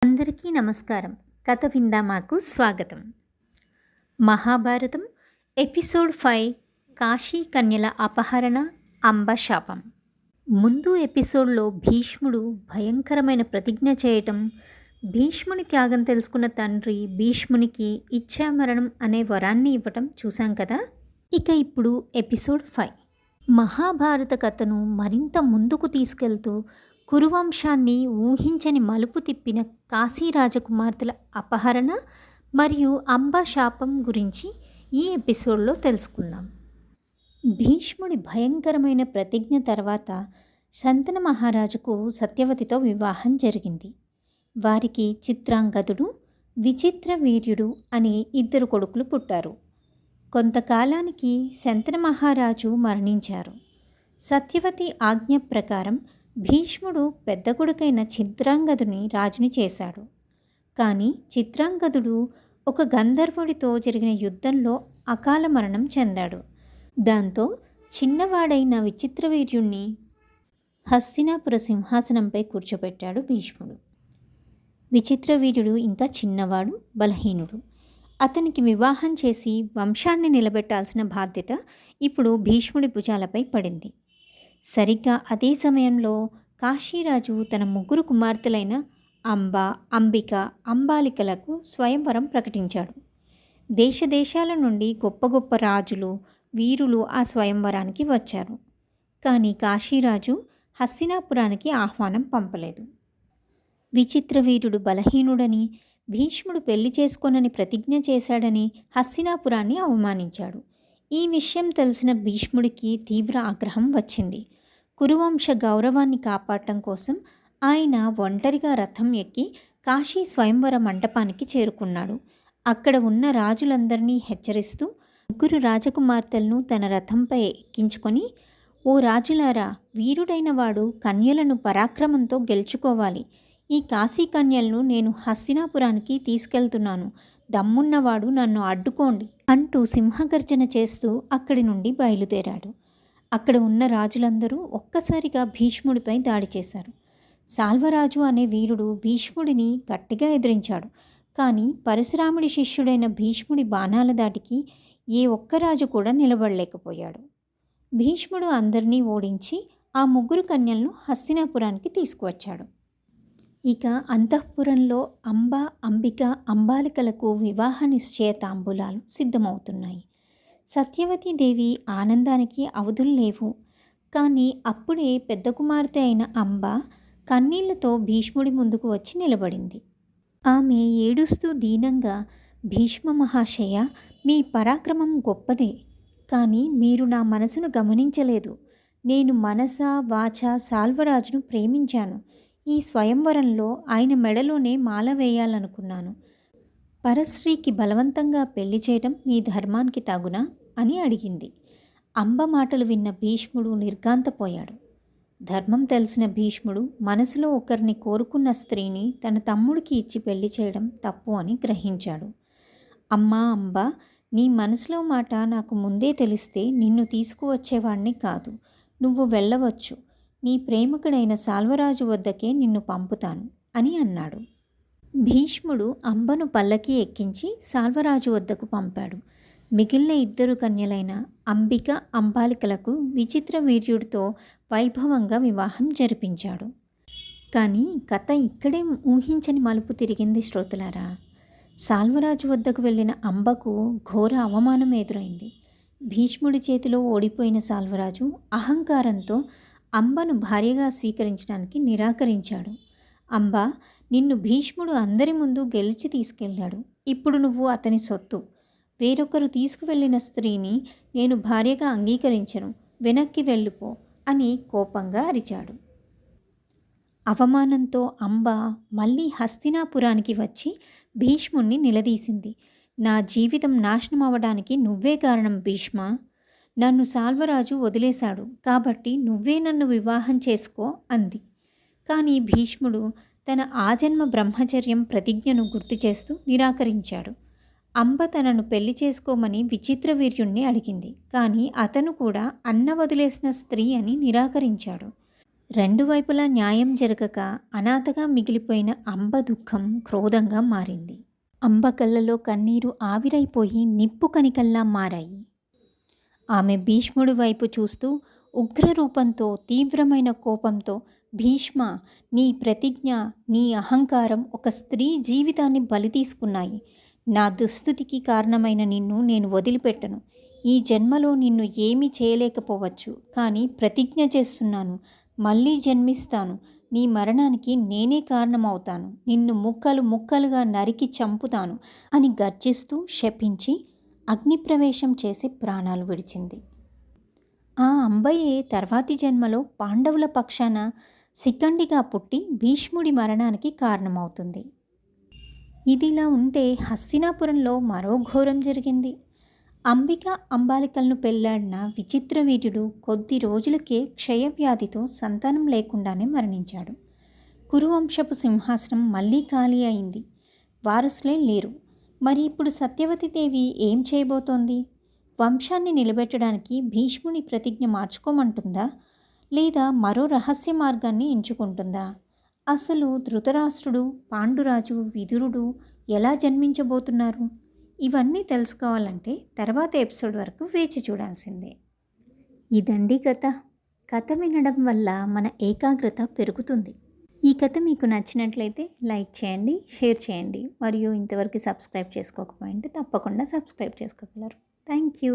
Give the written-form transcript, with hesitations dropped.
అందరికీ నమస్కారం. కథ విందామాకు స్వాగతం. మహాభారతం ఎపిసోడ్ 5 కాశీ కన్యల అపహరణ అంబశాపం. ముందు ఎపిసోడ్లో భీష్ముడు భయంకరమైన ప్రతిజ్ఞ చేయటం, భీష్ముని త్యాగం తెలుసుకున్న తండ్రి భీష్మునికి ఇచ్ఛామరణం అనే వరాన్ని ఇవ్వటం చూశాం కదా. ఇక ఇప్పుడు ఎపిసోడ్ 5 మహాభారత కథను మరింత ముందుకు తీసుకెళ్తూ కురువంశాన్ని ఊహించని మలుపు తిప్పిన కాశీ రాజకుమార్తెల అపహరణ మరియు అంబశాపం గురించి ఈ ఎపిసోడ్లో తెలుసుకుందాం. భీష్ముడి భయంకరమైన ప్రతిజ్ఞ తర్వాత శంతన మహారాజుకు సత్యవతితో వివాహం జరిగింది. వారికి చిత్రాంగదుడు, విచిత్ర వీర్యుడు అనే 2 కొడుకులు పుట్టారు. కొంతకాలానికి శంతన మహారాజు మరణించారు. సత్యవతి ఆజ్ఞ ప్రకారం భీష్ముడు పెద్ద కొడుకైన చిత్రాంగదుని రాజుని చేశాడు. కానీ చిత్రాంగదుడు ఒక గంధర్వుడితో జరిగిన యుద్ధంలో అకాల మరణం చెందాడు. దాంతో చిన్నవాడైన విచిత్రవీర్యుణ్ణి హస్తినాపుర సింహాసనంపై కూర్చోబెట్టాడు భీష్ముడు. విచిత్రవీర్యుడు ఇంకా చిన్నవాడు, బలహీనుడు. అతనికి వివాహం చేసి వంశాన్ని నిలబెట్టాల్సిన బాధ్యత ఇప్పుడు భీష్ముడి భుజాలపై పడింది. సరిగ్గా అదే సమయంలో కాశీరాజు తన 3 కుమార్తెలైన అంబ, అంబిక, అంబాలికలకు స్వయంవరం ప్రకటించాడు. దేశదేశాల నుండి గొప్ప గొప్ప రాజులు, వీరులు ఆ స్వయంవరానికి వచ్చారు. కానీ కాశీరాజు హస్తినాపురానికి ఆహ్వానం పంపలేదు. విచిత్రవీరుడు బలహీనుడని, భీష్ముడు పెళ్లి చేసుకోనని ప్రతిజ్ఞ చేశాడని హస్తినాపురాన్ని అవమానించాడు. ఈ విషయం తెలిసిన భీష్ముడికి తీవ్ర ఆగ్రహం వచ్చింది. కురువంశ గౌరవాన్ని కాపాడటం కోసం ఆయన ఒంటరిగా రథం ఎక్కి కాశీ స్వయంవర మంటపానికి చేరుకున్నాడు. అక్కడ ఉన్న రాజులందరినీ హెచ్చరిస్తూ 3 రాజకుమార్తెలను తన రథంపై ఎక్కించుకొని, ఓ రాజులారా, వీరుడైన వాడు కన్యలను పరాక్రమంతో గెలుచుకోవాలి. ఈ కాశీ కన్యలను నేను హస్తినాపురానికి తీసుకెళ్తున్నాను. దమ్మున్నవాడు నన్ను అడ్డుకోండి అంటూ సింహగర్జన చేస్తూ అక్కడి నుండి బయలుదేరాడు. అక్కడ ఉన్న రాజులందరూ ఒక్కసారిగా భీష్ముడిపై దాడి చేశారు. సాల్వరాజు అనే వీరుడు భీష్ముడిని గట్టిగా ఎదిరించాడు. కానీ పరశురాముడి శిష్యుడైన భీష్ముడి బాణాల దాటికి ఏ ఒక్క రాజు కూడా నిలబడలేకపోయాడు. భీష్ముడు అందరినీ ఓడించి ఆ 3 కన్యలను హస్తినాపురానికి తీసుకువచ్చాడు. ఇక అంతఃపురంలో అంబ, అంబిక, అంబాలికలకు వివాహ నిశ్చయ తాంబూలాలు సిద్ధమవుతున్నాయి. సత్యవతీదేవి ఆనందానికి అవధులు లేవు. కానీ అప్పుడే పెద్ద కుమార్తె అయిన అంబ కన్నీళ్లతో భీష్ముడి ముందుకు వచ్చి నిలబడింది. ఆమె ఏడుస్తూ దీనంగా, భీష్మ మహాశయ, మీ పరాక్రమం గొప్పదే, కానీ మీరు నా మనసును గమనించలేదు. నేను మనస వాచ సాల్వరాజును ప్రేమించాను. ఈ స్వయంవరంలో ఆయన మెడలోనే మాల వేయాలనుకున్నాను. పరశ్రీకి బలవంతంగా పెళ్లి చేయటం మీ ధర్మానికి తగునా అని అడిగింది. అంబ మాటలు విన్న భీష్ముడు నిర్ఘాంతపోయాడు. ధర్మం తెలిసిన భీష్ముడు మనసులో ఒకరిని కోరుకున్న స్త్రీని తన తమ్ముడికి ఇచ్చి పెళ్లి చేయడం తప్పు అని గ్రహించాడు. అమ్మా అంబ, నీ మనసులో మాట నాకు ముందే తెలిస్తే నిన్ను తీసుకువచ్చేవాణ్ణి కాదు. నువ్వు వెళ్ళవచ్చు. నీ ప్రేమికుడైన సాల్వరాజు వద్దకే నిన్ను పంపుతాను అని అన్నాడు. భీష్ముడు అంబను పల్లకి ఎక్కించి సాల్వరాజు వద్దకు పంపాడు. మిగిలిన 2 కన్యలైన అంబిక, అంబాలికలకు విచిత్ర వీర్యుడితో వైభవంగా వివాహం జరిపించాడు. కానీ కథ ఇక్కడే ఊహించని మలుపు తిరిగింది శ్రోతలారా. సాల్వరాజు వద్దకు వెళ్ళిన అంబకు ఘోర అవమానం ఎదురైంది. భీష్ముడి చేతిలో ఓడిపోయిన సాల్వరాజు అహంకారంతో అంబను భార్యగా స్వీకరించడానికి నిరాకరించాడు. అంబ, నిన్ను భీష్ముడు అందరి ముందు గెలిచి తీసుకెళ్లాడు. ఇప్పుడు నువ్వు అతని సొత్తు. వేరొకరు తీసుకువెళ్ళిన స్త్రీని నేను భార్యగా అంగీకరించను. వెనక్కి వెళ్ళిపో అని కోపంగా అరిచాడు. అవమానంతో అంబ మళ్ళీ హస్తినాపురానికి వచ్చి భీష్ముణ్ణి నిలదీసింది. నా జీవితం నాశనం అవ్వడానికి నువ్వే కారణం భీష్మ. నన్ను సాల్వరాజు వదిలేశాడు కాబట్టి నువ్వే నన్ను వివాహం చేసుకో అంది. కానీ భీష్ముడు తన ఆజన్మ బ్రహ్మచర్యం ప్రతిజ్ఞను గుర్తు చేస్తూ నిరాకరించాడు. అంబ తనను పెళ్లి చేసుకోమని విచిత్రవీర్యుణ్ణి అడిగింది. కానీ అతను కూడా అన్న వదిలేసిన స్త్రీ అని నిరాకరించాడు. రెండు వైపులా న్యాయం జరగక అనాథగా మిగిలిపోయిన అంబ దుఃఖం క్రోధంగా మారింది. అంబ కళ్ళలో కన్నీరు ఆవిరైపోయి నిప్పు కణికల్లా మారాయి. ఆమె భీష్ముడి వైపు చూస్తూ ఉగ్రరూపంతో, తీవ్రమైన కోపంతో, భీష్మ, నీ ప్రతిజ్ఞ, నీ అహంకారం ఒక స్త్రీ జీవితాన్ని బలి తీసుకున్నాయి. నా దుస్థితికి కారణమైన నిన్ను నేను వదిలిపెట్టను. ఈ జన్మలో నిన్ను ఏమీ చేయలేకపోవచ్చు, కానీ ప్రతిజ్ఞ చేస్తున్నాను, మళ్ళీ జన్మిస్తాను. నీ మరణానికి నేనే కారణమవుతాను. నిన్ను ముక్కలు ముక్కలుగా నరికి చంపుతాను అని గర్జిస్తూ శపించి అగ్నిప్రవేశం చేసి ప్రాణాలు విడిచింది. ఆ అంబయే తర్వాతి జన్మలో పాండవుల పక్షాన శిఖండిగా పుట్టి భీష్ముడి మరణానికి కారణమవుతుంది. ఇదిలా ఉంటే హస్తినాపురంలో మరో ఘోరం జరిగింది. అంబిక అంబాలికలను పెళ్లాడిన విచిత్ర వీర్యుడు కొద్ది రోజులకే క్షయవ్యాధితో సంతానం లేకుండానే మరణించాడు. కురువంశపు సింహాసనం మళ్ళీ ఖాళీ అయింది. వారసులే లేరు. మరి ఇప్పుడు సత్యవతీదేవి ఏం చేయబోతోంది? వంశాన్ని నిలబెట్టడానికి భీష్ముని ప్రతిజ్ఞ మార్చుకోమంటుందా, లేదా మరో రహస్య మార్గాన్ని ఎంచుకుంటుందా? అసలు ధృతరాష్ట్రుడు, పాండురాజు, విదురుడు ఎలా జన్మించబోతున్నారు? ఇవన్నీ తెలుసుకోవాలంటే తర్వాత ఎపిసోడ్ వరకు వేచి చూడాల్సిందే. ఇదండి కథ. కథ వినడం వల్ల మన ఏకాగ్రత పెరుగుతుంది. ఈ కథ మీకు నచ్చినట్లయితే లైక్ చేయండి, షేర్ చేయండి, మరియు ఇంతవరకు సబ్స్క్రైబ్ చేసుకోకపోయింటే తప్పకుండా సబ్స్క్రైబ్ చేసుకోగలరు. Thank you.